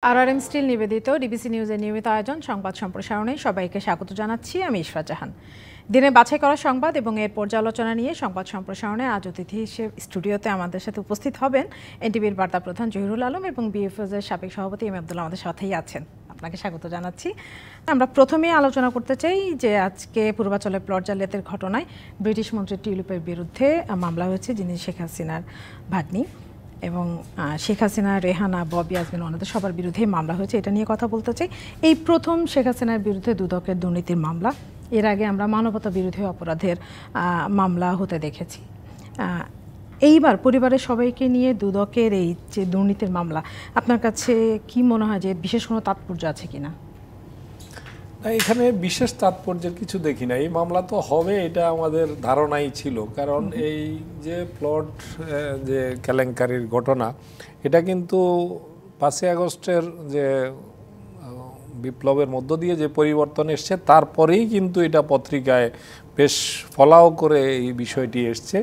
আরআরএম still নিবেদিত DBC নিউজের নিয়মিত আয়োজন সংবাদ সম্প্রসারণে সবাইকে স্বাগত জানাচ্ছি। আমি ইশরাত জাহান। দিনের বাছাই করা সংবাদ এবং এর পর্যালোচনা নিয়ে সংবাদ সম্প্রসারণে আজ অতিথি হিসেবে স্টুডিওতে আমাদের সাথে উপস্থিত হবেন এনটিভির বার্তা প্রধান জহিরুল আলম এবং বিএফএস-এর সাবেক সভাপতি এম আব্দুল্লাহ আমাদের সাথেই আছেন। আপনাকে স্বাগত জানাচ্ছি। আমরা প্রথমেই আলোচনা করতে চাই যে আজকে পূর্বাঞ্চলে প্লট জালিয়াতির ঘটনায় ব্রিটিশ মন্ত্রী টিউলিপের বিরুদ্ধে মামলা হয়েছে, যিনি শেখ হাসিনার ভাগ্নি, এবং শেখ হাসিনা, রেহানা, ববি, আজমিন ওনাদের সবার বিরুদ্ধে মামলা হয়েছে। এটা নিয়ে কথা বলতে চাই। এই প্রথম শেখ হাসিনার বিরুদ্ধে দুদকের দুর্নীতির মামলা। এর আগে আমরা মানবতা বিরোধী অপরাধের মামলা হতে দেখেছি। এইবার পরিবারের সবাইকে নিয়ে দুদকের এই যে দুর্নীতির মামলা, আপনার কাছে কি মনে হয় যে বিশেষ কোনো তাৎপর্য আছে কিনা? এখানে বিশেষ তাৎপর্যের কিছু দেখি না। এই মামলা তো হবে এটা আমাদের ধারণাই ছিল, কারণ এই যে প্লট যে কেলেঙ্কারির ঘটনা, এটা কিন্তু 5ই আগস্টের যে বিপ্লবের মধ্য দিয়ে যে পরিবর্তন এসছে তারপরেই কিন্তু এটা পত্রিকায় বেশ ফলাও করে এই বিষয়টি এসছে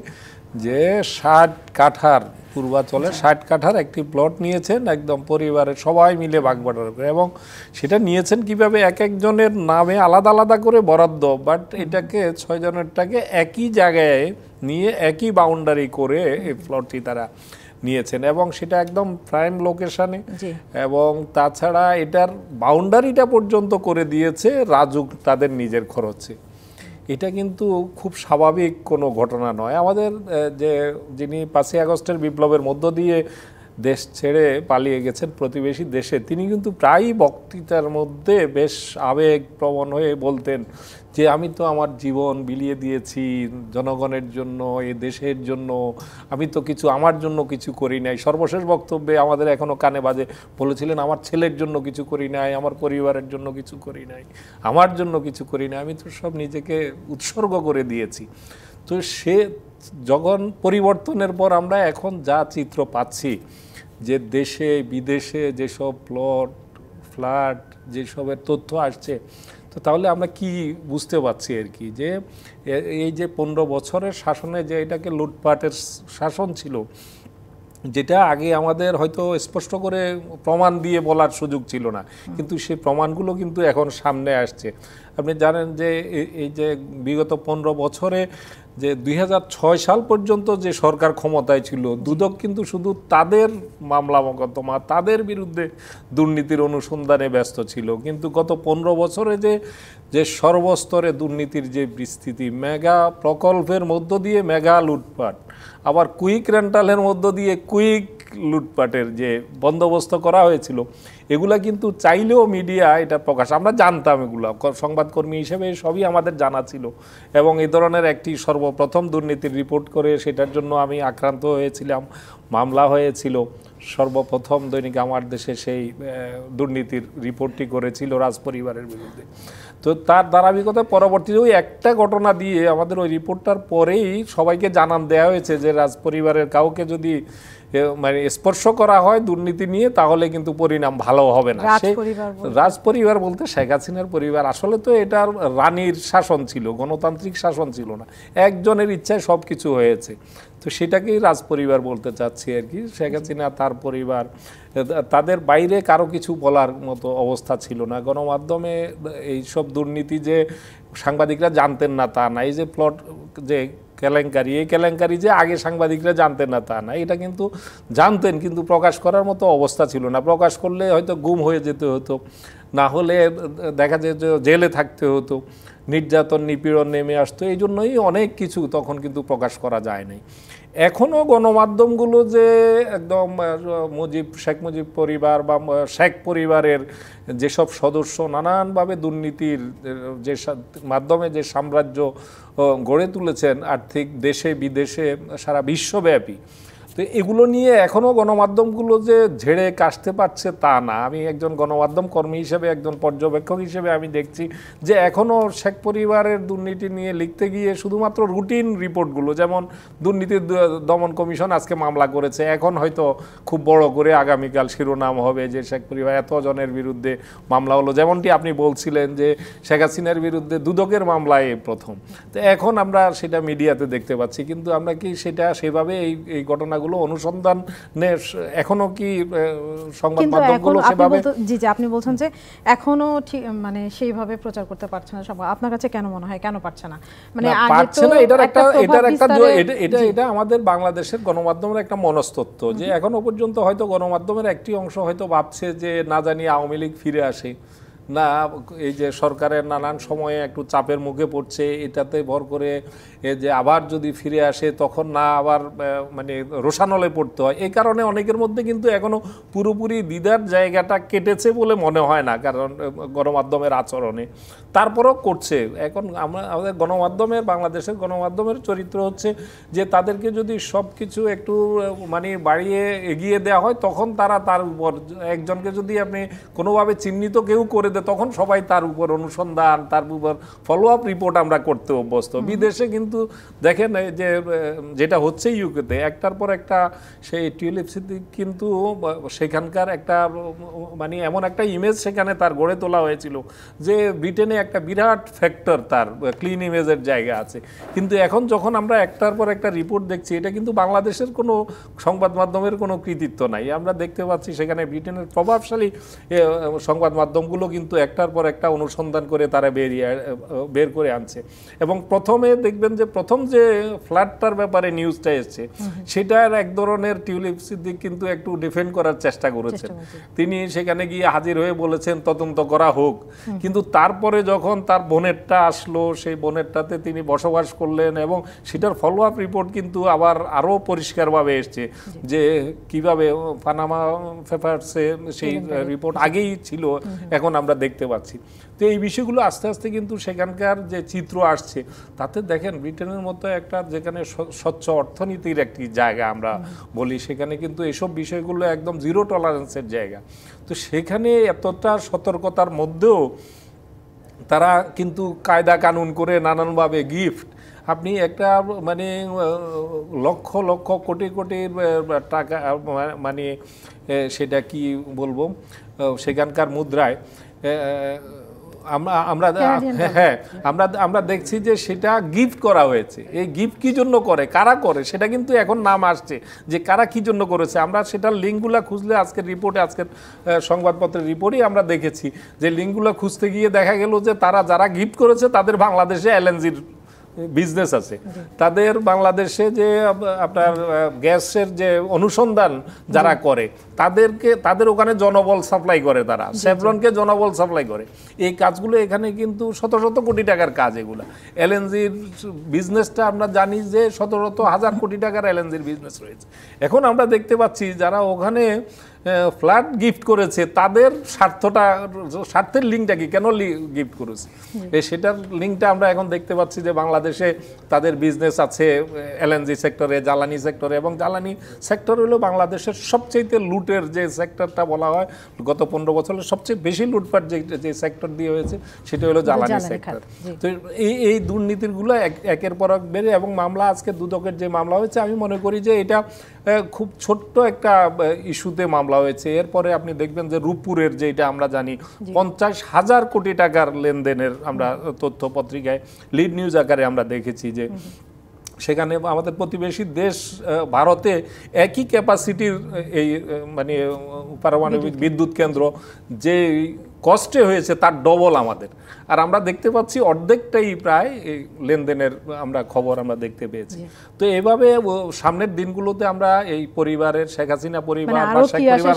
যে 60 কাঠার পূর্বাঞ্চলে 60 কাঠার একটি প্লট নিয়েছেন একদম পরিবারের সবাই মিলে ভাগবাটোয়ারা করে, এবং সেটা নিয়েছেন কিভাবে এক একজনের নামে আলাদা আলাদা করে বরাদ্দ, বাট এটাকে 6 জনেরটাকে একই জায়গায় নিয়ে একই বাউন্ডারি করে এই প্লটটি তারা নিয়েছেন, এবং সেটা একদম প্রাইম লোকেশনে, এবং তাছাড়া এটার বাউন্ডারিটা পর্যন্ত করে দিয়েছে রাজুক তাদের নিজের খরচে। এটা কিন্তু খুব স্বাভাবিক কোনো ঘটনা নয়। আমাদের যিনি 5ই আগস্টের বিপ্লবের মধ্য দিয়ে দেশ ছেড়ে পালিয়ে গেছেন প্রতিবেশী দেশে, তিনি কিন্তু প্রায়ই বক্তৃতার মধ্যে বেশ আবেগপ্রবণ হয়ে বলতেন যে আমি তো আমার জীবন বিলিয়ে দিয়েছি জনগণের জন্য, এই দেশের জন্য, আমি তো কিছু আমার জন্য কিছু করি নাই। সর্বশেষ বক্তব্যে আমাদের এখনও কানে বাজে বলেছিলেন আমার ছেলের জন্য কিছু করি নাই, আমার পরিবারের জন্য কিছু করি নাই, আমার জন্য কিছু করি নাই, আমি তো সব নিজেকে উৎসর্গ করে দিয়েছি। তো সে যখন পরিবর্তনের পর আমরা এখন যা চিত্র পাচ্ছি যে দেশে বিদেশে যেসব প্লট ফ্ল্যাট যেসবের তথ্য আসছে, তো তাহলে আমরা কি বুঝতে পারছি আর কি, যে এই যে 15 বছরের শাসনে যে এটাকে লুটপাটের শাসন ছিল, যেটা আগে আমাদের হয়তো স্পষ্ট করে প্রমাণ দিয়ে বলার সুযোগ ছিল না, কিন্তু সেই প্রমাণগুলো কিন্তু এখন সামনে আসছে। আপনি জানেন যে এই যে বিগত 15 বছরে যে 2006 সাল পর্যন্ত যে সরকার ক্ষমতায় ছিল, দুদক কিন্তু শুধু তাদের মামলা মোকদ্দমা, তাদের বিরুদ্ধে দুর্নীতির অনুসন্ধানে ব্যস্ত ছিল, কিন্তু গত 15 বছরে যে সর্বস্তরে দুর্নীতির যে বিস্তৃতি, মেগা প্রকল্পের মধ্য দিয়ে মেগা লুটপাট, আবার কুইক রেন্টালের মধ্য দিয়ে কুইক লুটপাটের যে বন্দোবস্ত করা হয়েছিল, এগুলা কিন্তু চাইলেও মিডিয়া এটা প্রকাশ, আমরা জানতাম, এগুলো সংবাদকর্মী হিসেবে সবই আমাদের জানা ছিল, এবং এই ধরনের একটি সর্বপ্রথম দুর্নীতির রিপোর্ট করে সেটার জন্য আমি আক্রান্ত হয়েছিলাম, মামলা হয়েছিল। সর্বপ্রথম দৈনিক আমার দেশে সেই দুর্নীতির রিপোর্টটি করেছিল রাজপরিবারের বিরুদ্ধে। তো তার ধারাবাহিকতায় পরবর্তীতে ওই একটা ঘটনা দিয়ে আমাদের ওই রিপোর্টটার পরেই সবাইকে জানান দেওয়া হয়েছে যে রাজপরিবারের কাউকে যদি মানে স্পর্শ করা হয় দুর্নীতি নিয়ে, তাহলে কিন্তু পরিণাম ভালো হবে না। রাজপরিবার বলতে শেখ হাসিনার পরিবার, আসলে তো এটার রানীর শাসন ছিল, গণতান্ত্রিক শাসন ছিল না, একজনের ইচ্ছায় সব কিছু হয়েছে। তো সেটাকেই রাজপরিবার বলতে চাচ্ছি আর কি। শেখ হাসিনা, তার পরিবার, তাদের বাইরে কারো কিছু বলার মতো অবস্থা ছিল না। গণমাধ্যমে এইসব দুর্নীতি যে সাংবাদিকরা জানতেন না তা না, এই যে প্লট যে কেলেঙ্কারি, এই কেলেঙ্কারি যে আগে সাংবাদিকরা জানতেন না তা না, এটা কিন্তু জানতেন, কিন্তু প্রকাশ করার মতো অবস্থা ছিল না। প্রকাশ করলে হয়তো গুম হয়ে যেতে হতো, না হলে দেখা যেত জেলে থাকতে হতো, নির্যাতন নিপীড়ন নেমে আসতো, এই জন্যই অনেক কিছু তখন কিন্তু প্রকাশ করা যায় নাই। এখনও গণমাধ্যমগুলো যে একদম শেখ মুজিব পরিবার বা শেখ পরিবারের যেসব সদস্য নানানভাবে দুর্নীতির যে মাধ্যমে যে সাম্রাজ্য গড়ে তুলেছেন আর্থিক, দেশে বিদেশে সারা বিশ্বব্যাপী, তো এগুলো নিয়ে এখনও গণমাধ্যমগুলো যে ঝেড়ে কাশতে পারছে তা না। আমি একজন গণমাধ্যম কর্মী হিসেবে, একজন পর্যবেক্ষক হিসেবে আমি দেখছি যে এখনও শেখ পরিবারের দুর্নীতি নিয়ে লিখতে গিয়ে শুধুমাত্র রুটিন রিপোর্টগুলো, যেমন দুর্নীতি দমন কমিশন আজকে মামলা করেছে, এখন হয়তো খুব বড় করে আগামীকাল শিরোনাম হবে যে শেখ পরিবার এতজনের বিরুদ্ধে মামলা হলো, যেমনটি আপনি বলছিলেন যে শেখ হাসিনার বিরুদ্ধে দুদকের মামলায় প্রথম। তো এখন আমরা সেটা মিডিয়াতে দেখতে পাচ্ছি, কিন্তু আমরা কি সেটা সেভাবে এই ঘটনাগুলো জায়গাগুলো অনুসন্ধানে এখনো কি সংবাদ কিন্তু মাধ্যমগুলো এখন সেভাবে জি জি আপনি বলছেন যে এখনো ঠিক মানে সেইভাবে প্রচার করতে পারছে না সব, আপনার কাছে কেন মনে হয় কেন পারছে না? মানে আগে পারছে তো না, এটার একটা এটা এটা আমাদের বাংলাদেশের গণমাধ্যমের একটা মনস্তত্ত্ব যে এখনো পর্যন্ত হয়তো গণমাধ্যমের একটি অংশ হয়তো ভাবছে যে না জানি আওয়ামী লীগ ফিরে আসে, না এই যে সরকারের নানান সময়ে একটু চাপের মুখে পড়ছে, এটাতে ভর করে যে আবার যদি ফিরে আসে তখন না আবার মানে রোষানলে পড়তে হয়। এই কারণে অনেকের মধ্যে কিন্তু এখনো পুরোপুরি দ্বিধার জায়গাটা কেটেছে বলে মনে হয় না, কারণ গণমাধ্যমের আচরণে তারপরও করছে। এখন আমাদের গণমাধ্যমের, বাংলাদেশের গণমাধ্যমের চরিত্র হচ্ছে যে তাদেরকে যদি সব কিছু একটু মানে বাড়িয়ে এগিয়ে দেওয়া হয় তখন তারা তার উপর, একজনকে যদি আপনি কোনোভাবে চিহ্নিত কেউ করে দেয় তখন সবাই তার উপর অনুসন্ধান, তার উপর ফলো আপ রিপোর্ট আমরা করতে অভ্যস্ত। বিদেশে কিন্তু দেখেন যে যেটা হচ্ছে ইউকেতে একটার পর একটা সেই টিউলিপ সিদ্দিক কিন্তু সেখানকার একটা মানে এমন একটা ইমেজ সেখানে তার গড়ে তোলা হয়েছিল যে ব্রিটেনে একটা বিরাট ফ্যাক্টর, তার ক্লিন ইমেজের জায়গা আছে। কিন্তু এখন যখন আমরা একটার পর একটা রিপোর্ট দেখছি, এটা কিন্তু বাংলাদেশের কোনো সংবাদ মাধ্যমের কোনো কৃতিত্ব নাই। আমরা দেখতে পাচ্ছি সেখানে ব্রিটেনের প্রভাবশালী সংবাদ মাধ্যমগুলো কিন্তু একটার পর একটা অনুসন্ধান করে তারা বের করে আনছে। এবং প্রথমে দেখবেন যে প্রথম যে ফ্ল্যাটটার ব্যাপারে নিউজটা এসছে সেটার এক ধরনের টিউলিপ সিদ্দিক কিন্তু একটু ডিফেন্ড করার চেষ্টা করেছেন। তিনি সেখানে গিয়ে হাজির হয়ে বলেছেন তদন্ত করা হোক, কিন্তু তারপরে যখন তার বোনেরটা আসলো সেই বোনেরটাতে তিনি বসবাস করলেন এবং সেটার ফলো আপ রিপোর্ট কিন্তু আবার আরও পরিষ্কারভাবে এসছে যে কিভাবে পানামা পেপারসে সেই রিপোর্ট আগেই ছিল, এখন আমরা দেখতে পাচ্ছি। তো এই বিষয়গুলো আস্তে আস্তে কিন্তু সেখানকার যে চিত্র আসছে তাতে দেখেন ব্রিটেনের মতো একটা যেখানে স্বচ্ছ অর্থনীতির একটি জায়গা আমরা বলি, সেখানে কিন্তু এসব বিষয়গুলো একদম জিরো টলারেন্সের জায়গা। তো সেখানে এতটা সতর্কতার মধ্যেও তারা কিন্তু কায়দা কানুন করে নানানভাবে গিফট, আপনি একটা মানে লক্ষ লক্ষ কোটি কোটি টাকা মানে সেটা কি বলবো সেখানকার মুদ্রায় আমরা দেখছি যে সেটা গিফট করা হয়েছে। এই গিফট কি জন্য করে, কারা করে, সেটা কিন্তু এখন নাম আসছে যে কারা কি জন্য করেছে। আমরা সেটার লিঙ্কগুলো খুঁজলে আজকের রিপোর্টে, আজকের সংবাদপত্রের রিপোর্টেই আমরা দেখেছি যে লিঙ্কগুলো খুঁজতে গিয়ে দেখা গেল যে তারা যারা গিফট করেছে তাদের বাংলাদেশে এলএনজির বিজনেস আছে, তাদের বাংলাদেশে যে আপনার গ্যাসের যে অনুসন্ধান যারা করে তাদের ওখানে জনবল সাপ্লাই করে, তারা সেভরনকে জনবল সাপ্লাই করে। এই কাজগুলো এখানে কিন্তু শত শত কোটি টাকার কাজ। এগুলো এলএনজির বিজনেসটা আমরা জানি যে শত শত হাজার কোটি টাকার এলএনজির বিজনেস রয়েছে। এখন আমরা দেখতে পাচ্ছি যারা ওখানে ফ্ল্যাট গিফট করেছে তাদের স্বার্থের লিঙ্কটা কি, কেন গিফট করেছে সেটার লিঙ্কটা আমরা এখন দেখতে পাচ্ছি যে বাংলাদেশে তাদের বিজনেস আছে এলএনজি সেক্টরে, জ্বালানি সেক্টরে, এবং জ্বালানি সেক্টর হলো বাংলাদেশের সবচেয়ে লুটের যে সেক্টরটা বলা হয়, গত 15 বছরের সবচেয়ে বেশি লুটপাট যে সেক্টর দিয়ে হয়েছে সেটা হলো জ্বালানি সেক্টর। তো এই দুর্নীতিগুলো একের পর এক বেড়ে, এবং মামলা আজকে দুদকের যে মামলা হয়েছে আমি মনে করি যে এটা খুব ছোট্ট একটা ইস্যুতে মামলা হয়েছে। এরপরে আপনি দেখবেন যে রূপপুরের যেটা আমরা জানি 50,000 কোটি টাকার লেনদেনের আমরা তথ্য পত্রিকায় লিড নিউজ আকারে আমরা দেখেছি যে সেখানে আমাদের প্রতিবেশী দেশ ভারতে একই ক্যাপাসিটির এই মানে পারমাণবিক বিদ্যুৎ কেন্দ্র যে কষ্টে হয়েছে তার ডবল আমাদের, আর আমরা দেখতে পাচ্ছি অর্ধেকটাই প্রায় লেনদেনের আমরা খবর আমরা দেখতে পেয়েছি। তো এভাবে সামনের দিনগুলোতে আমরা এই পরিবারের, শেখ হাসিনা পরিবার বা শেখ পরিবার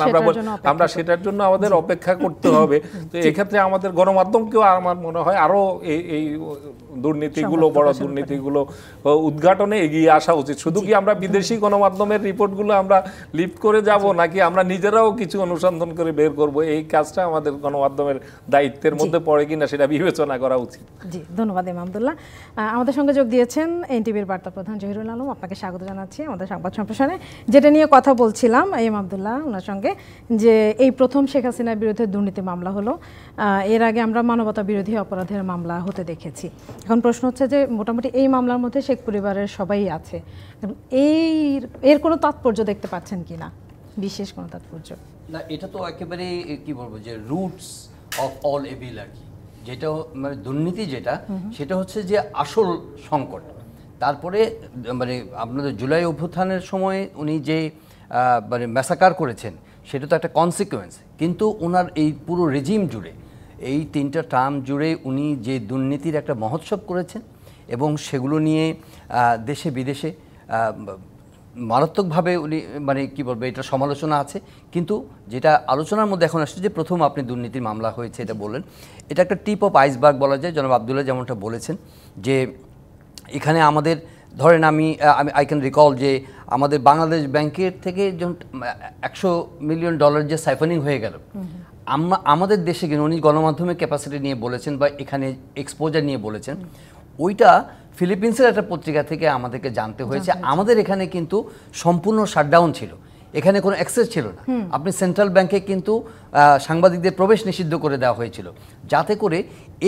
আমরা সেটার জন্য আমাদের অপেক্ষা করতে হবে। তো এক্ষেত্রে আমাদের গণমাধ্যমকেও আমার মনে হয় আরো এই দুর্নীতিগুলো, বড় দুর্নীতিগুলো উদ্ঘাটনে এগিয়ে আসা উচিত। শুধু কি আমরা বিদেশি গণমাধ্যমের রিপোর্টগুলো আমরা লিফট করে যাব, নাকি আমরা নিজেরাও কিছু অনুসন্ধান করে বের করব, এই কাজটা আমাদের গণমাধ্যমের দায়িত্বের মধ্যে পড়ে কিনা সেটা বিবেচনা করা উচিত। জি, ধন্যবাদ ইমামদুল্লাহ। আমাদের সঙ্গে যোগ দিয়েছেন এনটিভির বার্তা প্রধান জহিরুল আলম, আপনাকে স্বাগত জানাচ্ছি আমাদের সংবাদ সম্প্রসারণে। যেটা নিয়ে কথা বলছিলাম ইমামদুল্লাহ ওনার সঙ্গে, যে এই প্রথম শেখ হাসিনার বিরুদ্ধে দুর্নীতি মামলা হলো, এর আগে আমরা মানবতা বিরোধী অপরাধের মামলা হতে দেখেছি। এখন প্রশ্ন হচ্ছে যে মোটামুটি এই মামলার মধ্যে শেখ পরিবারের সবাই আছে, এর কোনো তাৎপর্য দেখতে পাচ্ছেন কিনা, বিশেষ কোনো তাৎপর্য? না, এটা তো একেবারে কি বলবো যে রুটস অফ অল এভিল আর কি, যেটা মানে দুর্নীতি যেটা, সেটা হচ্ছে যে আসল সংকট। তারপরে মানে আপনাদের জুলাই অভ্যুত্থানের সময় উনি যে মানে ম্যাসাকার করেছেন সেটা তো একটা কনসিকুয়েন্স, কিন্তু ওনার এই পুরো রেজিম জুড়ে এই 3টা টার্ম জুড়ে উনি যে দুর্নীতির একটা মহোৎসব করেছেন এবং সেগুলো নিয়ে দেশে বিদেশে মারাত্মকভাবে উনি মানে কি বলবো এটা সমালোচনা আছে। কিন্তু যেটা আলোচনার মধ্যে এখন আসছে যে প্রথম আপনি দুর্নীতির মামলা হয়েছে এটা বললেন, এটা একটা টিপ অফ আইসবার্গ বলা যায়। জনাব আবদুল্লাহ যেমনটা বলেছেন যে এখানে আমাদের ধরেন আমি আই ক্যান রিকল যে আমাদের বাংলাদেশ ব্যাংকের থেকে যখন $100 মিলিয়ন যে সাইফানিং হয়ে গেল, আমাদের দেশে কিন্তু উনি গণমাধ্যমের ক্যাপাসিটি নিয়ে বলেছেন বা এখানে এক্সপোজার নিয়ে বলেছেন, ওইটা ফিলিপিন্সের একটা পত্রিকা থেকে আমাদেরকে জানতে হয়েছে। আমাদের এখানে কিন্তু সম্পূর্ণ শাটডাউন ছিল, এখানে কোনো অ্যাক্সেস ছিল না। আপনি সেন্ট্রাল ব্যাংকে কিন্তু সাংবাদিকদের প্রবেশ নিষিদ্ধ করে দেওয়া হয়েছিল, যাতে করে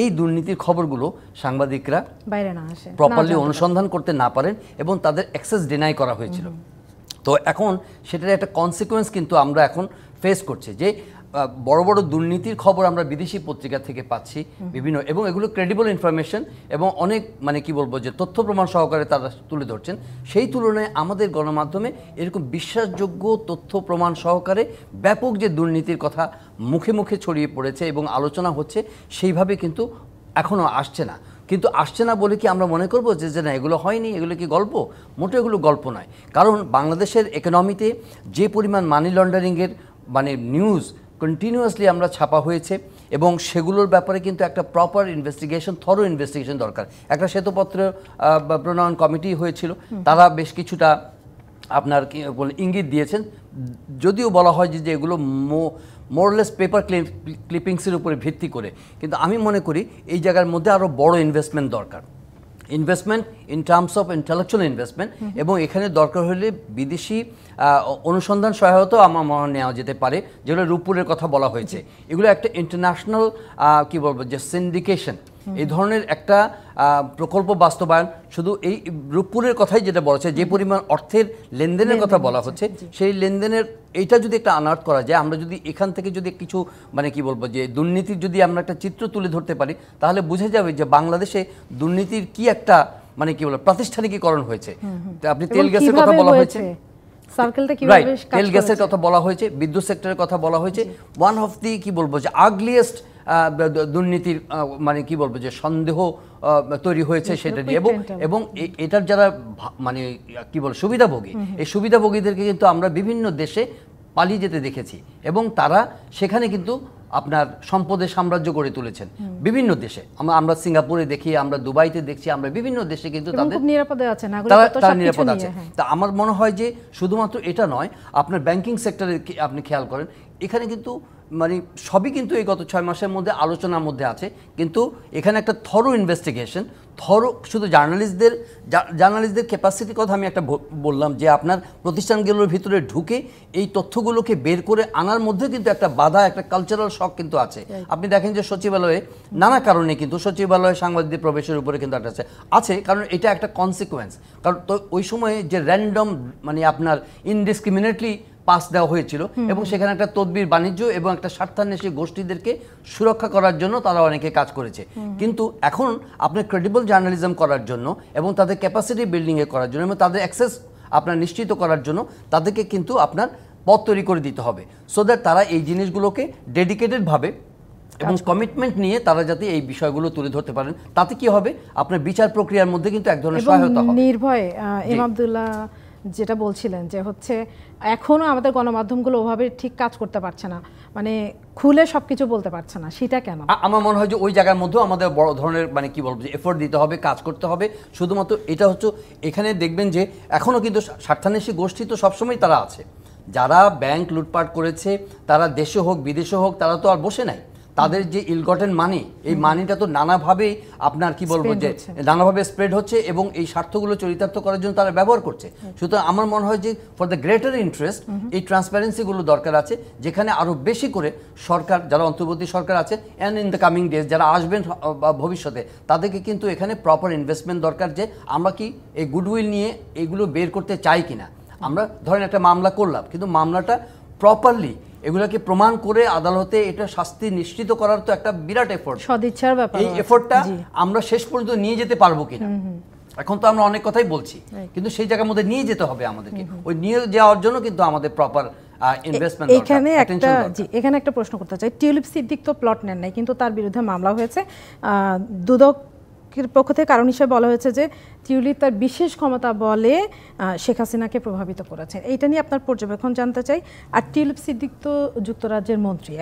এই দুর্নীতির খবরগুলো সাংবাদিকরা বাইরে না আসে, প্রপারলি অনুসন্ধান করতে না পারেন এবং তাদের অ্যাক্সেস ডিনাই করা হয়েছিল। তো এখন সেটার একটা কনসিকুয়েন্স কিন্তু আমরা এখন ফেস করছি যে বড় বড় দুর্নীতির খবর আমরা বিদেশি পত্রিকা থেকে পাচ্ছি বিভিন্ন, এবং এগুলো ক্রেডিবল ইনফরমেশন এবং অনেক মানে কি বলবো যে তথ্য প্রমাণ সহকারে তারা তুলে ধরছেন। সেই তুলনায় আমাদের গণমাধ্যমে এরকম বিশ্বাসযোগ্য তথ্য প্রমাণ সহকারে ব্যাপক যে দুর্নীতির কথা মুখে মুখে ছড়িয়ে পড়েছে এবং আলোচনা হচ্ছে, সেইভাবে কিন্তু এখনও আসছে না। কিন্তু আসছে না বলে কি আমরা মনে করব যে না এগুলো হয়নি, এগুলো কি গল্প? মোটেও এগুলো গল্প নয়। কারণ বাংলাদেশের ইকোনমিতে যে পরিমাণ মানি লন্ডারিংয়ের মানে নিউজ কন্টিনিউয়াসলি আমরা ছাপা হয়েছে এবং সেগুলোর ব্যাপারে কিন্তু একটা প্রপার ইনভেস্টিগেশন, থরো ইনভেস্টিগেশন দরকার। একটা শ্বেতপত্র প্রণয়ন কমিটি হয়েছিল, তারা বেশ কিছুটা আপনার কি বলে ইঙ্গিত দিয়েছেন, যদিও বলা হয় যে এগুলো মোরলেস পেপার ক্লিপিংসের উপরে ভিত্তি করে। কিন্তু আমি মনে করি এই জায়গার মধ্যে আরও বড় ইনভেস্টমেন্ট দরকার, investment in terms of intellectual investment, এবং এখানে দরকার হলে বিদেশি অনুসন্ধান সহায়তাও আমার মনে নেওয়া যেতে পারে, যেগুলো রূপপুরের কথা বলা হয়েছে। এগুলো একটা ইন্টারন্যাশনাল কি বলবো যে সিন্ডিকেশন, এই ধরনের একটা প্রকল্প বাস্তবায়ন। শুধু এই রূপপুরের কথাই যেটা বলেছে, যে পরিমাণ অর্থের লেনদেনের কথা বলা হচ্ছে, সেই লেনদেনের এইটা যদি একটা আনার্ট করা যায়, আমরা যদি এখান থেকে যদি কিছু মানে কি বলবো যে দুর্নীতির যদি আমরা একটা চিত্র তুলে ধরতে পারি, তাহলে বোঝা যাবে যে বাংলাদেশে দুর্নীতির কি একটা মানে কি বলবো প্রাতিষ্ঠানিকীকরণ হয়েছে। আপনি তেল গ্যাসের কথা বলা হয়েছে, তেল গ্যাসের কথা বলা হয়েছে, বিদ্যুৎ সেক্টরের কথা বলা হয়েছে। ওয়ান অফ দি কি বলবো যে আগলিয়েস্ট দুর্নীতির মানে কি বলবো যে সন্দেহ তৈরি হয়েছে সেটা নিয়ে, এবং এটার যারা মানে কি বল সুবিধাভোগী, এই সুবিধাভোগীদেরকে কিন্তু আমরা বিভিন্ন দেশে পালিয়ে যেতে দেখেছি এবং তারা সেখানে কিন্তু আপনার সম্পদের সাম্রাজ্য গড়ে তুলেছেন বিভিন্ন দেশে। আমরা সিঙ্গাপুরে দেখি, আমরা দুবাইতে দেখছি, আমরা বিভিন্ন দেশে কিন্তু তাদের নিরাপদে আছে, তারা নিরাপদ আছে। তা আমার মনে হয় যে শুধুমাত্র এটা নয়, আপনার ব্যাংকিং সেক্টরে আপনি খেয়াল করেন, এখানে কিন্তু মানে সবই কিন্তু এই গত 6 মাসের মধ্যে আলোচনার মধ্যে আছে, কিন্তু এখানে একটা থরো ইনভেস্টিগেশন, থরো শুধু জার্নালিস্টদের ক্যাপাসিটির কথা আমি একটা বললাম যে আপনার প্রতিষ্ঠানগুলোর ভিতরে ঢুকে এই তথ্যগুলোকে বের করে আনার মধ্যে কিন্তু একটা বাধা, একটা কালচারাল শক কিন্তু আছে। আপনি দেখেন যে সচিবালয়ে নানা কারণে কিন্তু সচিবালয়ে সাংবাদিকদের প্রবেশের উপরে কিন্তু একটা আছে, কারণ এটা একটা কনসিকুয়েন্স। কারণ তো ওই সময়ে যে র্যান্ডম মানে আপনার ইনডিসক্রিমিনেটলি পাস দেওয়া হয়েছিল এবং সেখানে একটা তদবির বাণিজ্য এবং একটা স্বার্থান্বেষী গোষ্ঠীদেরকে সুরক্ষা করার জন্য তারা অনেকে কাজ করেছে। কিন্তু এখন আপনার ক্রেডিবল জার্নালিজম করার জন্য এবং তাদের ক্যাপাসিটি বিল্ডিংয়ে করার জন্য এবং তাদের অ্যাক্সেস আপনার নিশ্চিত করার জন্য তাদেরকে কিন্তু আপনার পথ তৈরি করে দিতে হবে, সো দ্যাট তারা এই জিনিসগুলোকে ডেডিকেটেডভাবে এবং কমিটমেন্ট নিয়ে তারা যাতে এই বিষয়গুলো তুলে ধরতে পারেন। তাতে কি হবে, আপনার বিচার প্রক্রিয়ার মধ্যে কিন্তু এক ধরনের সহায়তা হবে। নির্ভয় ইমাম আব্দুল্লাহ যেটা বলছিলেন যে হচ্ছে এখনো আমাদের গণমাধ্যমগুলো ওভাবে ঠিক কাজ করতে পারছে না, মানে খুলে সবকিছু বলতে পারছে না, সেটা কেন? আমার মনে হয় যে ওই জায়গার মধ্যেও আমাদের বড় ধরনের মানে কি বলবো যে এফোর্ট দিতে হবে, কাজ করতে হবে। শুধুমাত্র এটা হচ্ছে এখানে দেখবেন যে এখনো কিন্তু স্বার্থান্বেষী গোষ্ঠী তো সবসময় তারা আছে, যারা ব্যাংক লুটপাট করেছে তারা দেশে হোক বিদেশে হোক, তারা তো আর বসে নাই। তাদের যে ইলগটেন মানি, এই মানিটা তো নানাভাবে আপনার কি বলবো যে নানাভাবে স্প্রেড হচ্ছে এবং এই স্বার্থগুলো চরিতার্থ করার জন্য তারা ব্যবহার করছে। সুতরাং আমার মনে হয় যে ফর দ্য গ্রেটার ইন্টারেস্ট এই ট্রান্সপারেন্সিগুলো দরকার আছে, যেখানে আরও বেশি করে সরকার, যারা অন্তর্বর্তী সরকার আছে and in the coming days যারা আসবেন ভবিষ্যতে, তাদেরকে কিন্তু এখানে প্রপার ইনভেস্টমেন্ট দরকার, যে আমরা কি এই গুডউইল নিয়ে এগুলো বের করতে চাই কিনা। আমরা ধরেন একটা মামলা করলাম, কিন্তু মামলাটা প্রপারলি এগুলোকে প্রমাণ করে আদালতে এটা শাস্তি নিশ্চিত করার তো একটা বিরাট এফোর্ট, সদিচ্ছার ব্যাপার। এই এফোর্টটা আমরা শেষ পর্যন্ত নিয়ে যেতে পারবো কিনা, এখন তো আমরা অনেক কথাই বলছি, কিন্তু সেই জায়গার মধ্যে নিয়ে যেতে হবে আমাদেরকে। ওই নিয়ে যাওয়ার জন্য কিন্তু আমাদের প্রপার ইনভেস্টমেন্ট দরকার। এখানে একটা প্রশ্ন করতে চাই, টিউলিপ সিদ্দিক তো প্লট নেন নাই, কিন্তু তার বিরুদ্ধে মামলা হয়েছে দুদকের পক্ষ থেকে। কারণ হিসেবে বলা হয়েছে যে টিউলিপ তার বিশেষ ক্ষমতা বলে শেখ হাসিনাকে প্রভাবিত করেছে। এইটা নিয়ে আপনার পর্যবেক্ষণ জানতে চাই। আর টিউলিপ সিদ্দিক তো যুক্তরাজ্যের মন্ত্রী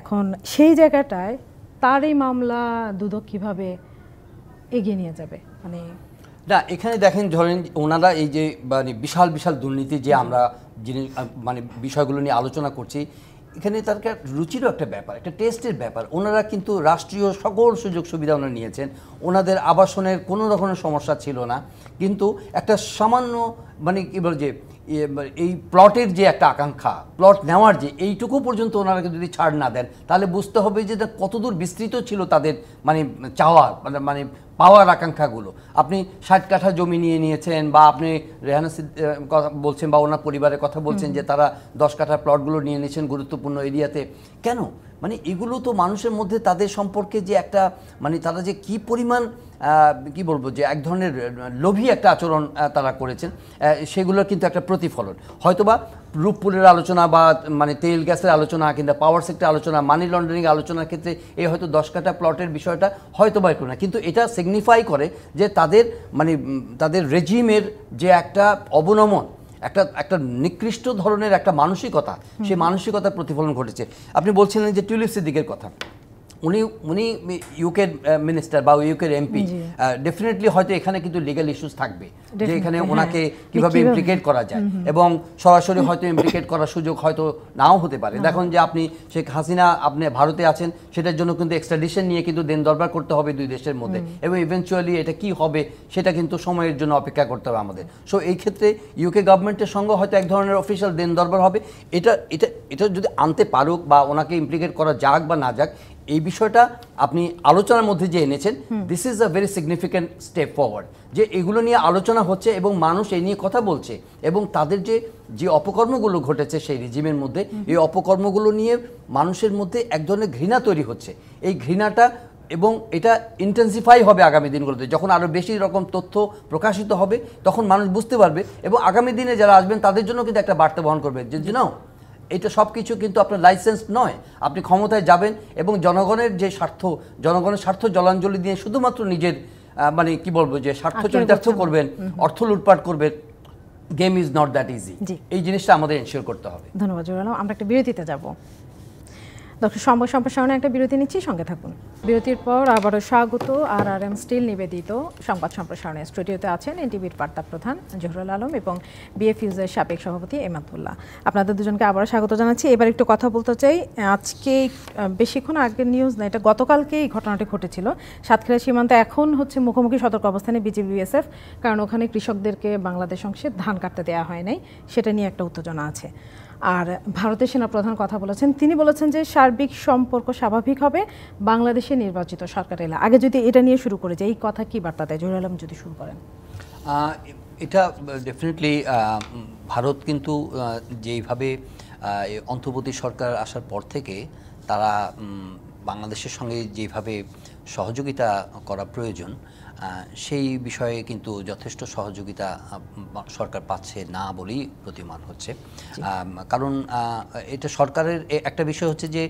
এখন সেই জায়গাটায় তার এই মামলা দুদক কিভাবে এগিয়ে নিয়ে যাবে? মানে না, এখানে দেখেন, ধরেন ওনারা এই যে মানে বিশাল বিশাল দুর্নীতি যে আমরা জিনিস মানে বিষয়গুলো নিয়ে আলোচনা করছি, এখানে তার রুচিরও একটা ব্যাপার, একটা টেস্টের ব্যাপার। ওনারা কিন্তু রাষ্ট্রীয় সকল সুযোগ সুবিধা ওনারা নিয়েছেন, ওনাদের আবাসনের কোনো রকমের সমস্যা ছিল না, কিন্তু একটা সামান্য মানে কী বল যে এই প্লটের যে একটা আকাঙ্ক্ষা, প্লট নেওয়ার যে এইটুকু পর্যন্ত ওনারা যদি ছাড় না দেন, তাহলে বুঝতে হবে যে কতদূর বিস্তৃত ছিল তাদের মানে চাওয়ার মানে পাওয়ার আকাঙ্ক্ষাগুলো। আপনি 60 কাঠা জমি নিয়ে নিয়েছেন, বা আপনি রেহানা কথা বলছেন বা ওনার পরিবারের কথা বলছেন যে তারা 10 কাঠা প্লটগুলো নিয়ে নিয়েছেন গুরুত্বপূর্ণ এরিয়াতে। কেন? মানে এগুলো তো মানুষের মধ্যে তাদের সম্পর্কে যে একটা মানে তারা যে কি পরিমাণ কি বলবো যে এক ধরনের লোভী একটা আচরণ তারা করেছেন, সেগুলোর কিন্তু একটা প্রতিফলন। হয়তোবা রূপপুরের আলোচনা বা মানে তেল গ্যাসের আলোচনা কিংবা পাওয়ার সেক্টর আলোচনা, মানি লন্ডারিং আলোচনার ক্ষেত্রে এই হয়তো 10 কাঠা প্লটের বিষয়টা হয়তোবা একটু না, কিন্তু এটা সিগনিফাই করে যে তাদের মানে তাদের রেজিমের যে একটা অবনমন, একটা নিকৃষ্ট ধরনের একটা মানসিকতা, সেই মানসিকতার প্রতিফলন ঘটেছে। আপনি বলছিলেন যে টিউলিপ সিদ্দিকের কথা, উনি ইউকের মিনিস্টার বা ইউকের এমপি, ডেফিনেটলি হয়তো এখানে কিন্তু লিগ্যাল ইস্যুস থাকবে যে এখানে ওনাকে কিভাবে ইমপ্লিকেট করা যায়, এবং সরাসরি হয়তো ইমপ্লিকেট করার সুযোগ হয়তো নাও হতে পারে। দেখুন যে আপনি শেখ হাসিনা আপনি ভারতে আছেন, সেটার জন্য কিন্তু এক্সট্রাডিশন নিয়ে কিন্তু দেন দরবার করতে হবে দুই দেশের মধ্যে, এবং ইভেনচুয়ালি এটা কি হবে সেটা কিন্তু সময়ের জন্য অপেক্ষা করতে হবে আমাদের। সো এই ক্ষেত্রে ইউকে গভর্নমেন্টের সঙ্গে হয়তো এক ধরনের অফিসিয়াল দেন দরবার হবে। এটা যদি আনতে পারুক বা ওনাকে ইমপ্লিকেট করা যাক বা না যাক, এই বিষয়টা আপনি আলোচনার মধ্যে যে এনেছেন, this is a very significant step forward, যে এগুলো নিয়ে আলোচনা হচ্ছে এবং মানুষ এই নিয়ে কথা বলছে, এবং তাদের যে অপকর্মগুলো ঘটেছে সেই রেজিমের মধ্যে, এই অপকর্মগুলো নিয়ে মানুষের মধ্যে এক ধরনের ঘৃণা তৈরি হচ্ছে। এই ঘৃণাটা এবং এটা ইন্টেন্সিফাই হবে আগামী দিনগুলোতে, যখন আরও বেশি রকম তথ্য প্রকাশিত হবে তখন মানুষ বুঝতে পারবে, এবং আগামী দিনে যারা আসবেন তাদের জন্য কিন্তু একটা বার্তা বহন করবে যে নাও এটা সব কিছু কিন্তু আপনার লাইসেন্স নয়, আপনি ক্ষমতায় যাবেন এবং জনগণের যে জনগণের স্বার্থ জলাঞ্জলি দিয়ে শুধুমাত্র নিজের মানে কি বলবো যে স্বার্থ চরিতার্থ করবেন, অর্থ লুটপাট করবেন। Game is not that easy, এই জিনিসটা আমাদের এনশিওর করতে হবে। ধন্যবাদ জুয়েল আলম। আমরা একটা বিরতিতে যাব। ডক্টর সম্প্রসারণে একটা বিরতি নিচ্ছি, সঙ্গে থাকুন। বিরতির পর আবারও স্বাগত। RRM স্টিল নিবেদিত সংবাদ সম্প্রসারণে স্টুডিওতে আছেন এনটিভির বার্তা প্রধান জহুরুল আলম এবং বিএফইউজের সাবেক সভাপতি এমাতুল্লাহ। আপনাদের দুজনকে আবারও স্বাগত জানাচ্ছি। এবার একটু কথা বলতে চাই, আজকে বেশিক্ষণ আগের নিউজ না, এটা গতকালকে এই ঘটনাটি ঘটেছিল সাতক্ষীরা সীমান্তে। এখন হচ্ছে মুখোমুখি সতর্ক অবস্থানে বিজিবি বিএসএফ, কারণ ওখানে কৃষকদেরকে বাংলাদেশ অংশে ধান কাটতে দেওয়া হয় নাই, সেটা নিয়ে একটা উত্তেজনা আছে। আর ভারতের সেনাপ্রধান কথা বলেছেন, তিনি বলেছেন যে সার্বিক সম্পর্ক স্বাভাবিক হবে বাংলাদেশে নির্বাচিত সরকার এলে। আগে যদি এটা নিয়ে শুরু করে যে এই কথা কি বার্তা দেয়, জহুরুল আলম যদি শুরু করেন। এটা ডেফিনেটলি ভারত কিন্তু যেইভাবে অন্তর্বর্তী সরকার আসার পর থেকে তারা বাংলাদেশের সঙ্গে যেভাবে সহযোগিতা করা প্রয়োজন, সেই বিষয়ে কিন্তু যথেষ্ট সহযোগিতা সরকার পাচ্ছে না বলেই প্রতীয়মান হচ্ছে। কারণ এটা সরকারের একটা বিষয় হচ্ছে যে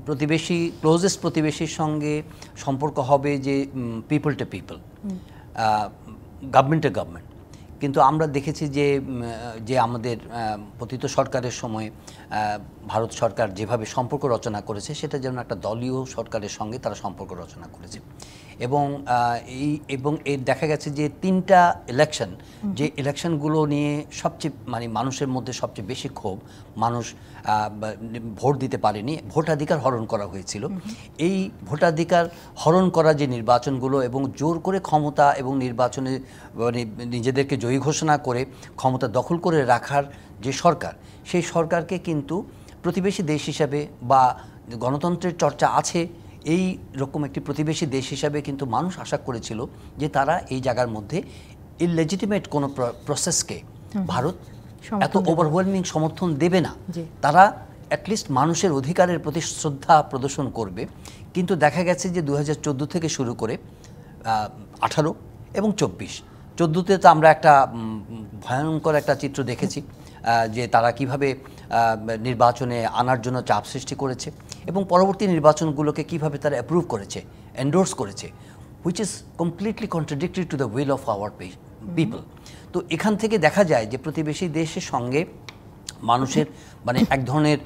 প্রতিবেশী, ক্লোজেস্ট প্রতিবেশীর সঙ্গে সম্পর্ক হবে যে people to people, government to government. কিন্তু আমরা দেখেছি যে আমাদের পতিত সরকারের সময় ভারত সরকার যেভাবে সম্পর্ক রচনা করেছে, সেটা যেন একটা দলীয় সরকারের সঙ্গে তারা সম্পর্ক রচনা করেছে। এবং এর দেখা গেছে যে 3টা ইলেকশন, যে ইলেকশনগুলো নিয়ে সবচেয়ে মানে মানুষের মধ্যে সবচেয়ে বেশি ক্ষোভ, মানুষ ভোট দিতে পারেনি, ভোটাধিকার হরণ করা হয়েছিল। এই ভোটাধিকার হরণ করা যে নির্বাচনগুলো এবং জোর করে ক্ষমতা এবং নির্বাচনে মানে নিজেদেরকে জয়ী ঘোষণা করে ক্ষমতা দখল করে রাখার যে সরকার, সেই সরকারকে কিন্তু প্রতিবেশী দেশ হিসাবে বা গণতন্ত্রের চর্চা আছে এই রকম একটি প্রতিবেশী দেশ হিসাবে কিন্তু মানুষ আশা করেছিল যে তারা এই জায়গার মধ্যে ইললেজিটিমেট কোনো প্রসেসকে ভারত এত ওভারওয়েলমিং সমর্থন দেবে না, তারা অ্যাটলিস্ট মানুষের অধিকারের প্রতি শ্রদ্ধা প্রদর্শন করবে। কিন্তু দেখা গেছে যে 2014 থেকে শুরু করে 18 এবং 14তে তো আমরা একটা ভয়ঙ্কর একটা চিত্র দেখেছি, যে তারা কিভাবে নির্বাচনে আনার জন্য চাপ সৃষ্টি করেছে এবং পরবর্তী নির্বাচনগুলোকে কিভাবে তারা অ্যাপ্রুভ করেছে, এন্ডোর্স করেছে, which is completely contradictory to the will of our people. তো এখান থেকে দেখা যায় যে প্রতিবেশী দেশের সঙ্গে মানুষের মানে এক ধরনের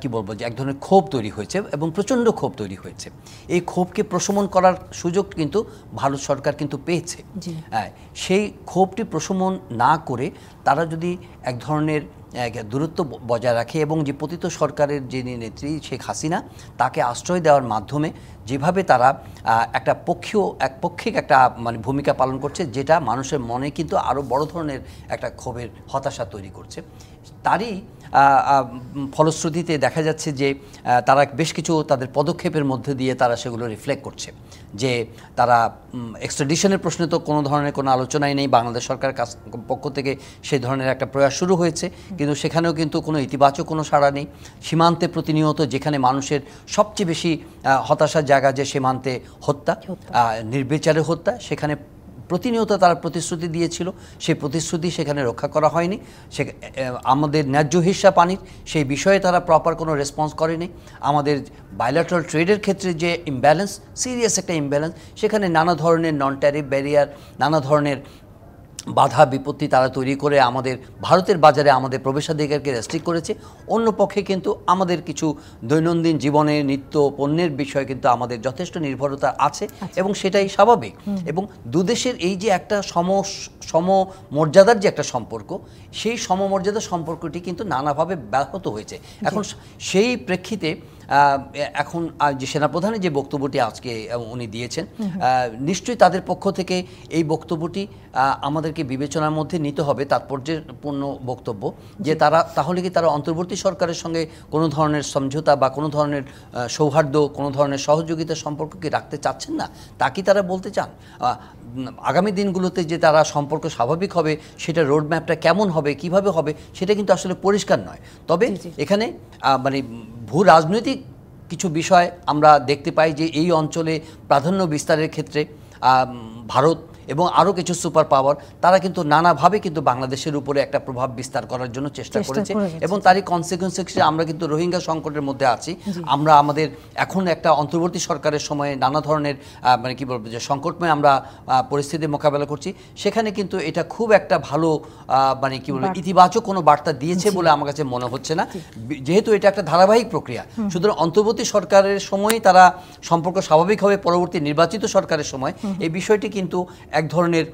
কি বলবো, যে এক ধরনের ক্ষোভ তৈরি হয়েছে এবং প্রচণ্ড ক্ষোভ তৈরি হয়েছে। এই ক্ষোভকে প্রশমন করার সুযোগ কিন্তু ভারত সরকার কিন্তু পেয়েছে। সেই ক্ষোভটি প্রশমন না করে তারা যদি এক ধরনের দূরত্ব বজায় রাখে এবং যে পতিত সরকারের যিনি নেত্রী শেখ হাসিনা, তাকে আশ্রয় দেওয়ার মাধ্যমে যেভাবে তারা একটা পক্ষিক একটা মানে ভূমিকা পালন করছে, যেটা মানুষের মনে কিন্তু আরও বড় ধরনের একটা ক্ষোভের হতাশা তৈরি করছে, তারই ফলশ্রুতিতে দেখা যাচ্ছে যে তারা বেশ কিছু তাদের পদক্ষেপের মধ্যে দিয়ে তারা সেগুলো রিফ্লেক্ট করছে। যে তারা এক্সট্রাডিশনের প্রশ্নে তো কোনো ধরনের কোনো আলোচনাই নেই, বাংলাদেশ সরকারের পক্ষ থেকে সেই ধরনের একটা প্রয়াস শুরু হয়েছে, কিন্তু সেখানেও কিন্তু কোনো ইতিবাচক কোনো সাড়া নেই। সীমান্তে প্রতিনিয়ত যেখানে মানুষের সবচেয়ে বেশি হতাশার জায়গা, যে সীমান্তে হত্যা, নির্বিচারে হত্যা, সেখানে প্রতিনিয়ত তারা প্রতিশ্রুতি দিয়েছিল, সেই প্রতিশ্রুতি সেখানে রক্ষা করা হয়নি। সে আমাদের ন্যায্য হিস্সা পানির সেই বিষয়ে তারা প্রপার কোনো রেসপন্স করেনি। আমাদের বায়োল্যাটারাল ট্রেডের ক্ষেত্রে যে ইমব্যালেন্স, সিরিয়াস একটা ইমব্যালেন্স, সেখানে নানা ধরনের নন ট্যারিফ ব্যারিয়ার, নানা ধরনের বাধা বিপত্তি তারা তৈরি করে আমাদের ভারতের বাজারে আমাদের প্রবেশাধিকারকে রেস্ট্রিক্ট করেছে। অন্য পক্ষে কিন্তু আমাদের কিছু দৈনন্দিন জীবনের নিত্য পণ্যের বিষয়ে কিন্তু আমাদের যথেষ্ট নির্ভরতা আছে এবং সেটাই স্বাভাবিক। এবং দুদেশের এই যে একটা সমমর্যাদার যে একটা সম্পর্ক, সেই সমমর্যাদার সম্পর্কটি কিন্তু নানাভাবে ব্যাহত হয়েছে। এখন সেই প্রেক্ষিতে এখন যে সেনাপ্রধানের যে বক্তব্যটি আজকে উনি দিয়েছেন, নিশ্চয়ই তাদের পক্ষ থেকে এই বক্তব্যটি আমাদেরকে বিবেচনার মধ্যে নিতে হবে, তাৎপর্যপূর্ণ বক্তব্য, যে তারা তাহলে কি তারা অন্তর্বর্তী সরকারের সঙ্গে কোনো ধরনের সমঝোতা বা কোনো ধরনের সৌহার্দ্য, কোনো ধরনের সহযোগিতার সম্পর্ক কি রাখতে চাচ্ছেন না, তা কি তারা বলতে চান? আগামী দিনগুলোতে যে তারা সম্পর্ক স্বাভাবিক হবে, সেটা রোডম্যাপটা কেমন হবে, কিভাবে হবে, সেটা কিন্তু আসলে পরিষ্কার নয়। তবে এখানে মানে ভূ রাজনৈতিক কিছু বিষয় আমরা দেখতে পাই যে এই অঞ্চলে প্রাধান্য বিস্তারের ক্ষেত্রে ভারত এবং আরও কিছু সুপার পাওয়ার তারা কিন্তু নানাভাবে কিন্তু বাংলাদেশের উপরে একটা প্রভাব বিস্তার করার জন্য চেষ্টা করেছে এবং তারই কনসিকুয়েন্স হিসেবে আমরা কিন্তু রোহিঙ্গা সংকটের মধ্যে আছি। আমরা আমাদের এখন একটা অন্তর্বর্তী সরকারের সময়ে নানা ধরনের মানে কি বলবো যে সংকটময় আমরা পরিস্থিতি মোকাবেলা করছি, সেখানে কিন্তু এটা খুব একটা ভালো মানে কি বলবো ইতিবাচক কোনো বার্তা দিয়েছে বলে আমার কাছে মনে হচ্ছে না, যেহেতু এটা একটা ধারাবাহিক প্রক্রিয়া। সুতরাং অন্তর্বর্তী সরকারের সময়ই তারা সম্পর্ক স্বাভাবিক হবে, পরবর্তী নির্বাচিত সরকারের সময় এই বিষয়টি কিন্তু এক ধরনের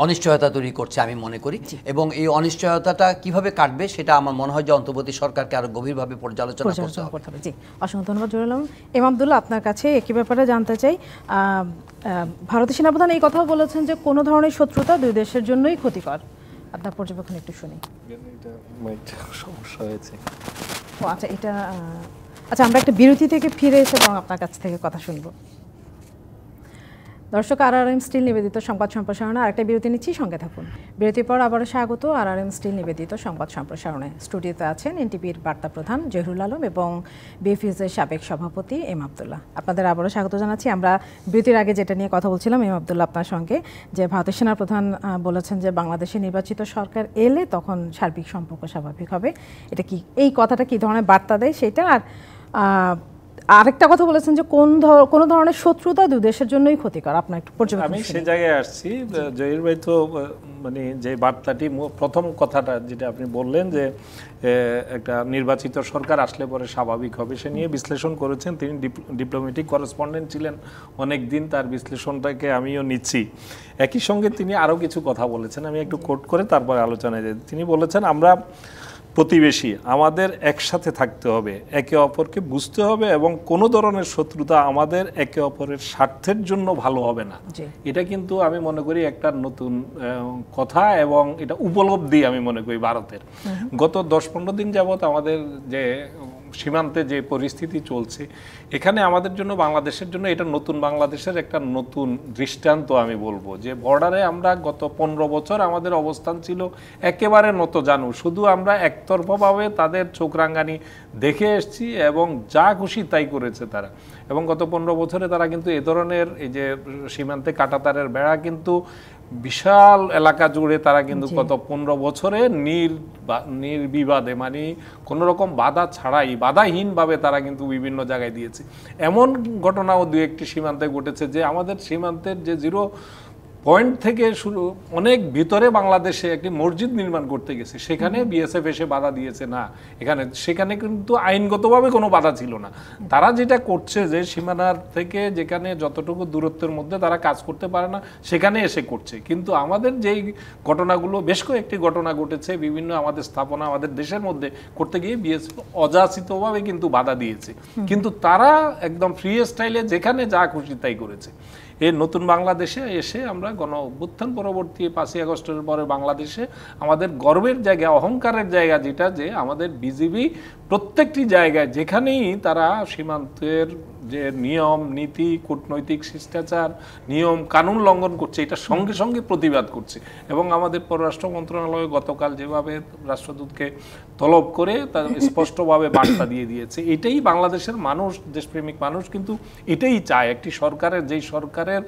অনিশ্চয়তা তৈরি করছে আমি মনে করি। এবং এই অনিশ্চয়তাটা কিভাবে কাটবে সেটা আমার মনে হয় যে অন্তর্বর্তী সরকারকে আরো গভীরভাবে পর্যালোচনা করতে হবে। জি, অসংখ্য ধন্যবাদ জহিরুল আলম। এম আব্দুল্লাহ, আপনার কাছে একই ব্যাপারে জানতে চাই, ভারতের সেনাপ্রধান এই কথাও বলেছেন যে কোনো ধরনের শত্রুতা দুই দেশের জন্যই ক্ষতিকর। আপনার পর্যবেক্ষণ একটু শুনি। সমস্যা হয়েছে। ও আচ্ছা, এটা আচ্ছা, আমরা একটা বিরতি থেকে ফিরে এসে এবং আপনার কাছ থেকে কথা শুনবো। দর্শক, RRM স্টিল নিবেদিত সংবাদ সম্প্রসারণে আরেকটা বিরতি নিচ্ছি, সঙ্গে থাকুন। বিরতির পর আবারও স্বাগত RRM স্টিল নিবেদিত সংবাদ সম্প্রসারণে। স্টুডিওতে আছেন এনটিভির বার্তা প্রধান জহিরুল আলম এবং বিএফইউজের সাবেক সভাপতি এম আব্দুল্লাহ। আপনাদের আবারও স্বাগত জানাচ্ছি। আমরা বিরতির আগে যেটা নিয়ে কথা বলছিলাম এম আব্দুল্লাহ আপনার সঙ্গে, যে ভারতের সেনাপ্রধান বলেছেন যে বাংলাদেশে নির্বাচিত সরকার এলে তখন সার্বিক সম্পর্ক স্বাভাবিক হবে। এটা কি, এই কথাটা কি ধরনের বার্তা দেয় সেটা? আর আরেকটা কথা বলেছেন যে কোন ধরনের শত্রুতা দুই দেশের জন্যই ক্ষতিকর। আপনার একটু পর্যবেক্ষণ। আমি সেই জায়গায় আসছি। জহির ভাই তো মানে যে বার্তাটি, প্রথম কথাটা যেটা আপনি বললেন যে একটা নির্বাচিত সরকার আসলে পরে স্বাভাবিক হবে, সে নিয়ে বিশ্লেষণ করেছেন। তিনি ডিপ্লোম্যাটিক করেসপন্ডেন্ট ছিলেন অনেক দিন, তার বিশ্লেষণটাকে আমিও নিচ্ছি। একই সঙ্গে তিনি আরও কিছু কথা বলেছেন, আমি একটু কোট করে তারপরে আলোচনায় যাই। তিনি বলেছেন আমরা প্রতিবেশী, আমাদের একসাথে থাকতে হবে, একে অপরকে বুঝতে হবে এবং কোনো ধরনের শত্রুতা আমাদের একে অপরের স্বার্থের জন্য ভালো হবে না। এটা কিন্তু আমি মনে করি একটা নতুন কথা এবং এটা উপলব্ধি আমি মনে করি ভারতের। গত 10-15 দিন যাবৎ আমাদের যে সীমান্তে যে পরিস্থিতি চলছে, এখানে আমাদের জন্য, বাংলাদেশের জন্য এটা নতুন বাংলাদেশের একটা নতুন দৃষ্টান্ত আমি বলবো। যে বর্ডারে আমরা গত 15 বছর আমাদের অবস্থান ছিল একেবারে নতজানু, শুধু আমরা একতরফাভাবে তাদের চোখ রাঙানি দেখে এসেছি এবং যা খুশি তাই করেছে তারা। এবং গত 15 বছরে তারা কিন্তু এ ধরনের এই যে সীমান্তে কাঁটাতারের বেড়া কিন্তু বিশাল এলাকা জুড়ে তারা কিন্তু গত 15 বছরে নির্বিবাদে, মানে কোনো রকম বাধা ছাড়াই, বাধাহীনভাবে তারা কিন্তু বিভিন্ন জায়গায় দিয়েছে। এমন ঘটনাও দু একটি সীমান্তে ঘটেছে যে আমাদের সীমান্তের যে 0 পয়েন্ট থেকে শুরু অনেক ভিতরে বাংলাদেশে একটি মসজিদ নির্মাণ করতে গেছে, সেখানে বিএসএফ এসে বাধা দিয়েছে না, সেখানে কিন্তু আইনগতভাবে কোনো বাধা ছিল না। তারা যেটা করছে যে সীমানার থেকে যেখানে যতটুকু দূরত্বের মধ্যে তারা কাজ করতে পারে না সেখানে এসে করছে। কিন্তু আমাদের যেই ঘটনাগুলো, বেশ কয়েকটি ঘটনা ঘটেছে বিভিন্ন আমাদের স্থাপনা আমাদের দেশের মধ্যে করতে গিয়ে বিএসএফ অযাচিতভাবে কিন্তু বাধা দিয়েছে, কিন্তু তারা একদম ফ্রি স্টাইলে যেখানে যা খুশি তাই করেছে। এই নতুন বাংলাদেশে এসে আমরা গণ অভ্যুত্থান পরবর্তী 5ই আগস্টের পরে বাংলাদেশে আমাদের গর্বের জায়গা, অহংকারের জায়গা যেটা, যে আমাদের বিজিবি প্রত্যেকটি জায়গায় যেখানেই তারা সীমান্তের যে নিয়ম নীতি, কূটনৈতিক শিষ্টাচার, নিয়ম কানুন লঙ্ঘন করছে, এটা সঙ্গে সঙ্গে প্রতিবাদ করছে। এবং আমাদের পররাষ্ট্র মন্ত্রণালয় গতকাল যেভাবে রাষ্ট্রদূতকে তলব করে তার স্পষ্টভাবে বার্তা দিয়ে দিয়েছে, এটাই বাংলাদেশের মানুষ, দেশপ্রেমিক মানুষ কিন্তু এটাই চায়। একটি সরকারের, যেই সরকারের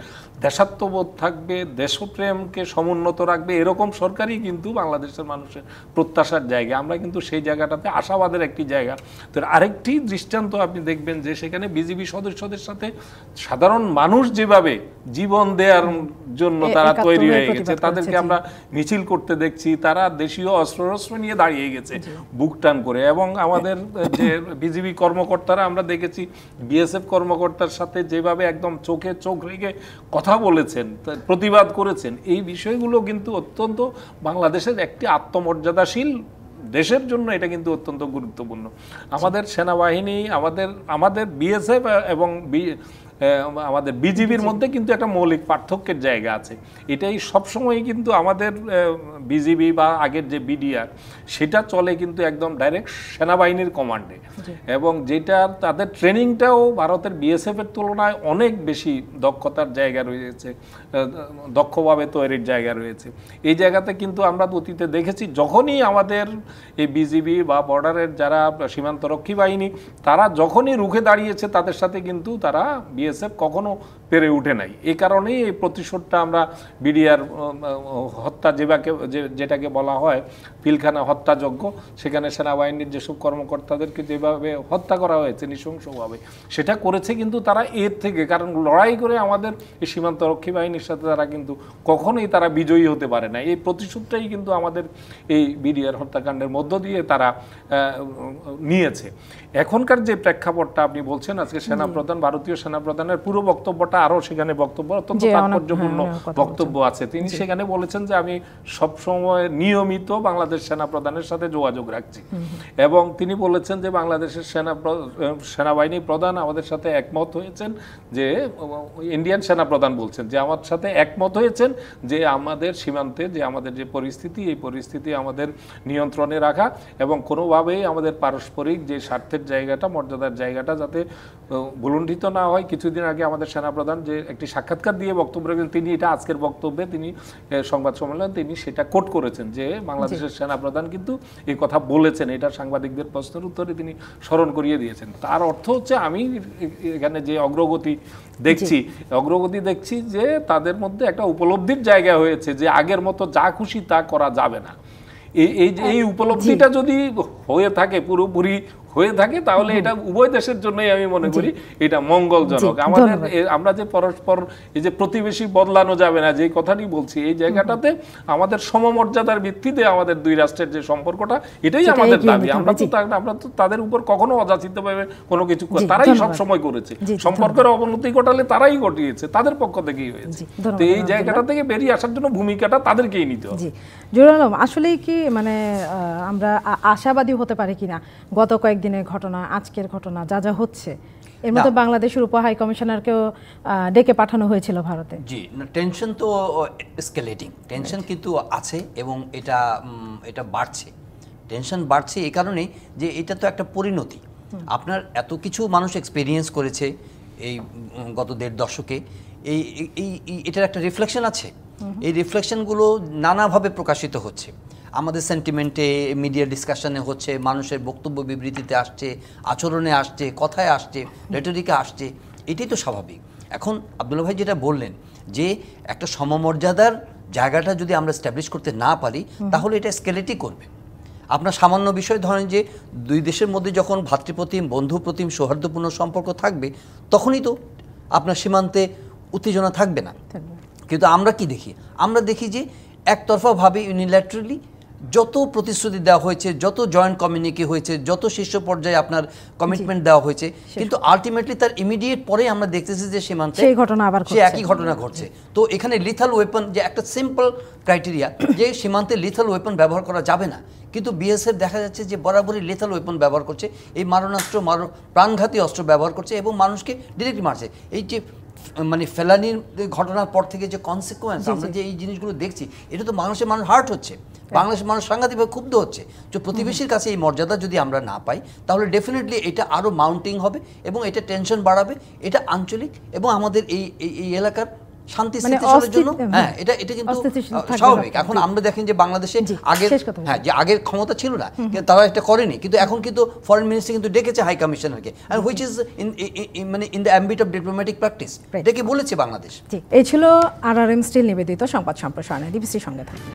দেশাত্মবোধ থাকবে, দেশপ্রেমকে সমুন্নত রাখবে, এরকম সরকারই কিন্তু বাংলাদেশের মানুষের প্রত্যাশার জায়গা। আমরা কিন্তু সেই জায়গাটাতে আশাবাদের একটি জায়গা। তো আরেকটি দৃষ্টান্ত আপনি দেখবেন যে সেখানে বিজিবি সদস্যদের সাথে সাধারণ মানুষ যেভাবে জীবন দেওয়ার জন্য তারা তৈরি হয়ে গেছে, তাদেরকে আমরা মিছিল করতে দেখছি, তারা দেশীয় অস্ত্র নিয়ে দাঁড়িয়ে গেছে বুক টান করে। এবং আমাদের যে বিজিবি কর্মকর্তারা আমরা দেখেছি বিএসএফ কর্মকর্তার সাথে যেভাবে একদম চোখে চোখ রেখে কথা বলেছেন, প্রতিবাদ করেছেন, এই বিষয়গুলো কিন্তু অত্যন্ত বাংলাদেশের একটি আত্মমর্যাদাশীল দেশের জন্য এটা কিন্তু অত্যন্ত গুরুত্বপূর্ণ। আমাদের সেনাবাহিনী, আমাদের বিএসএফ এবং আমাদের বিজিবির মধ্যে কিন্তু একটা মৌলিক পার্থক্যের জায়গা আছে। এটাই সবসময় কিন্তু আমাদের বিজিবি বা আগের যে বিডিআর, সেটা চলে কিন্তু একদম ডাইরেক্ট সেনাবাহিনীর কমান্ডে, এবং যেটা তাদের ট্রেনিংটাও ভারতের বিএসএফ এর তুলনায় অনেক বেশি দক্ষতার জায়গা রয়েছে, দক্ষভাবে তৈরির জায়গা রয়েছে। এই জায়গাতে কিন্তু আমরা অতীতে দেখেছি যখনই আমাদের এই বিজিবি বা বর্ডারের যারা সীমান্তরক্ষী বাহিনী, তারা যখনই রুখে দাঁড়িয়েছে তাদের সাথে কিন্তু তারা বিএসএফ কখনো পেরে উঠে নাই। এই কারণেই এই প্রতিশোধটা আমরা বিডিআর হত্যা যেটাকে বলা হয় পিলখানা হত্যাযজ্ঞ, সেখানে সেনাবাহিনীর যেসব কর্মকর্তাদেরকে যেভাবে হত্যা করা হয়েছে নৃশংসভাবে, সেটা করেছে কিন্তু তারা এর থেকে, কারণ লড়াই করে আমাদের এই সীমান্তরক্ষী বাহিনীর সাথে তারা কিন্তু কখনোই তারা বিজয়ী হতে পারে না। এই প্রতিশোধটাই কিন্তু আমাদের এই বিডিআর হত্যাকাণ্ডের মধ্য দিয়ে তারা নিয়েছে। এখনকার যে প্রেক্ষাপটটা আপনি বলছেন, আজকে সেনাপ্রধান, ভারতীয় সেনাপ্রধানের পুরো বক্তব্যটা আরও সেখানে অত্যন্ত তাৎপর্যপূর্ণ বক্তব্য আছে। তিনি সেখানে বলেছেন যে আমি সবসময় নিয়মিত বাংলাদেশ সেনাপ্রধানের সাথে যোগাযোগ রাখছি, এবং তিনি বলেছেন যে বাংলাদেশের সেনাবাহিনী প্রধান আমাদের সাথে একমত হয়েছেন, যে ইন্ডিয়ান সেনাপ্রধান বলছেন যে আমার সাথে একমত হয়েছেন যে আমাদের সীমান্তে যে আমাদের যে পরিস্থিতি, এই পরিস্থিতি আমাদের নিয়ন্ত্রণে রাখা এবং কোনোভাবেই আমাদের পারস্পরিক যে স্বার্থের জায়গাটা, মর্যাদার জায়গাটা যাতে ভুলুণ্ঠিত না হয়। কিছুদিন আগে আমাদের সেনাপ্রধান যে একটি সাক্ষাৎকার দিয়ে বক্তব্য রাখেন, তিনি এটা আজকের বক্তব্যে তিনি সংবাদ সম্মেলন তিনি সেটা কোট করেছেন যে বাংলাদেশের সেনাপ্রধান কিন্তু এই কথা বলেছেন, এটা সাংবাদিকদের প্রশ্নের উত্তরে তিনি স্মরণ করিয়ে দিয়েছেন। তার অর্থ হচ্ছে আমি এখানে যে অগ্রগতি দেখছি যে তাদের মধ্যে একটা উপলব্ধির জায়গা হয়েছে যে আগের মতো যা খুশি তা করা যাবে না। এই উপলব্ধিটা যদি হয়ে থাকে, পুরোপুরি হয়ে থাকে, তাহলে এটা উভয় দেশের জন্যই আমি মনে করি এটা মঙ্গলজনক। আমরা যে পরস্পর এই যে প্রতিবেশী বদলানো যাবে না যে কথাটি বলছি, এই জায়গাটাতে আমাদের সমমর্যাদার ভিত্তিতে আমাদের দুই রাষ্ট্রের যে সম্পর্কটা, এটাই আমাদের দাবি। আমরা তো তাদের উপর কখনো অযাচিতভাবে কোনো কিছু, তারাই সবসময় করেছে, সম্পর্কের অবনতি ঘটালে তারাই ঘটিয়েছে, তাদের পক্ষ থেকেই হয়েছে। তো এই জায়গাটা থেকে বেরিয়ে আসার জন্য ভূমিকাটা তাদেরকেই নিতে হবে। জহুরুল আলম, আসলেই কি মানে আমরা আশাবাদী হতে পারি কিনা গত কয়েকদিনের ঘটনা, আজকের ঘটনা যা যা হচ্ছে, এর মধ্যে বাংলাদেশের উপ হাই কমিশনারকেও ডেকে পাঠানো হয়েছিল ভারতে? জি, টেনশন তো এসকেলেটিং, টেনশন কিন্তু আছে এবং এটা বাড়ছে, টেনশন বাড়ছে এই কারণেই যে এটা তো একটা পরিণতি। আপনার এত কিছু মানুষ এক্সপেরিয়েন্স করেছে এই গত 1.5 দশকে, এই এটার একটা রিফ্লেকশন আছে। এই রিফ্লেকশনগুলো নানাভাবে প্রকাশিত হচ্ছে, আমাদের সেন্টিমেন্টে, মিডিয়া ডিসকাশনে হচ্ছে, মানুষের বক্তব্য বিবৃতিতে আসছে, আচরণে আসছে, কথায় আসছে, রেটরিকে আসছে। এটাই তো স্বাভাবিক। এখন আব্দুল্লাহ ভাই যেটা বললেন যে একটা সমমর্যাদার জায়গাটা যদি আমরা স্ট্যাবলিশ করতে না পারি তাহলে এটা স্কেলেটই করবে। আপনার সামান্য বিষয় ধরেন যে দুই দেশের মধ্যে যখন ভ্রাতৃপ্রতিম, বন্ধুপ্রতিম, সৌহার্দ্যপূর্ণ সম্পর্ক থাকবে তখনই তো আপনার সীমান্তে উত্তেজনা থাকবে না। কিন্তু আমরা কি দেখি? আমরা দেখি যে একতরফাভাবে ইউনিল্যাটারালি যত প্রতিশ্রুতি দেওয়া হয়েছে, যত জয়েন্ট কমিউনিকে হয়েছে, যত শীর্ষ পর্যায়ে আপনার কমিটমেন্ট দেওয়া হয়েছে, কিন্তু আলটিমেটলি তার ইমিডিয়েট পরে আমরা দেখতেছি যে সীমান্তে সেই ঘটনা আবার সেই একই ঘটনা ঘটছে। তো এখানে লিথাল ওয়েপন যে একটা সিম্পল ক্রাইটেরিয়া যে সীমান্তে লিথাল ওয়েপন ব্যবহার করা যাবে না, কিন্তু বিএসএফ দেখা যাচ্ছে যে বরাবরই লিথাল ওয়েপন ব্যবহার করছে, এই মারণাস্ত্র, প্রাণঘাতী অস্ত্র ব্যবহার করছে এবং মানুষকে ডিরেক্টলি মারছে। এই যে মানে ফেলানির ঘটনার পর থেকে যে কনসিকুয়েন্স আমরা যে এই জিনিসগুলো দেখছি, এটা তো মানুষ হার্ট হচ্ছে, বাংলাদেশের মানুষ সাংঘাতিকভাবে ক্ষুব্ধ হচ্ছে। তো প্রতিবেশীর কাছে এই মর্যাদা যদি আমরা না পাই তাহলে ডেফিনেটলি এটা আরও মাউন্টিং হবে এবং এটা টেনশন বাড়াবে। এটা আঞ্চলিক এবং আমাদের এই এলাকার শান্তি স্থিতিশীলের জন্য এটা কিন্তু স্বাভাবিক। এখন আমরা দেখেন যে বাংলাদেশে আগের ক্ষমতা ছিল না, তারা এটা করেনি, কিন্তু এখন কিন্তু ফরেন মিনিস্টার কিন্তু ডেকেছে হাই কমিশনারকে, এন্ড হুইচ ইজ মানে in the ambit of diplomatic practice, ডেকে বলেছে বাংলাদেশ। এই ছিল RRM স্টিল নিবেদিত সংবাদ সম্প্রসারণে। ডিবিসির সঙ্গে থাকুন।